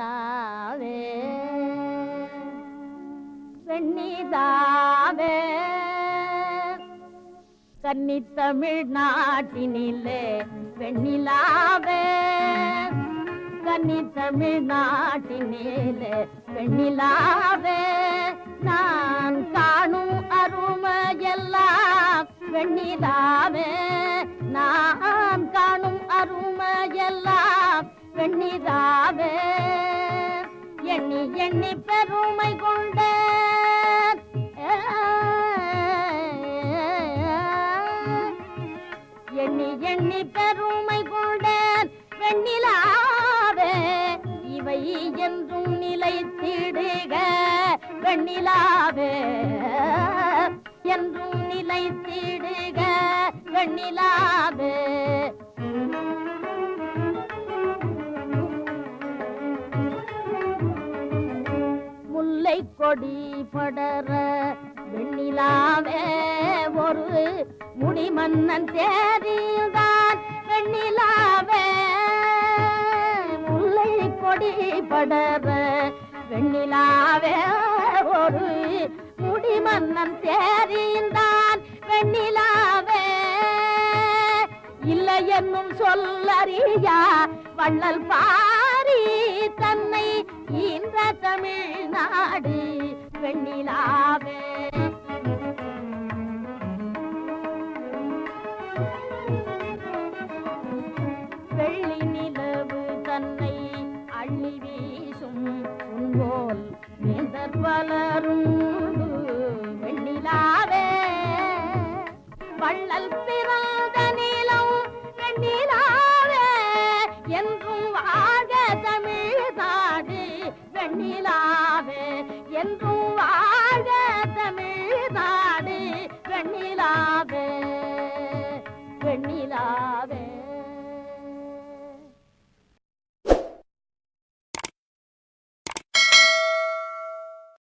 வெண்ணிலாவே வெண்ணிலாவே கன்னித்தமிழ் நாட்டினிலே வெண்ணிலாவே கன்னித்தமிழ் நாட்டினிலே வெண்ணிலாவே நான் காணும் அருமையெல்லாம் வெண்ணிலாவே நான் காணும் அருமையெல்லாம் வெண்ணிலாவே எண்ணி எண்ணி பெருமை கொண்ட எண்ணி எண்ணி பெருமை கொண்ட வெண்ணிலாவே இவை என்றும் நிலைத்திடுக வெண்ணிலாவே என்றும் நிலைத்திடுக வெண்ணிலாவே முல்லை கொடி படர வெண்ணிலாவே ஒரு முடிமன்னன் தேரில்தான் வெண்ணிலாவே முல்லை கொடி படர வெண்ணிலாவே ஒரு முடிமன்னன் தேரில்தான் வெண்ணிலாவே இல்லை என்னும் சொல்லறியா வள்ளல் பாரி தன்னை ஈன்ற தமிழ்நாடு வெண்ணிலாவே வெள்ளி நிலவு தன்னை அள்ளி வீசும் உன்போல் வேந்தர் பலரும் வெண்ணிலாவே வள்ளல் பிறந்த நிலம் வெண்ணிலாவே என்றும் வாழ தமிழ்நாடு வெண்ணிலாவே என்றும் வாழ தமிழ்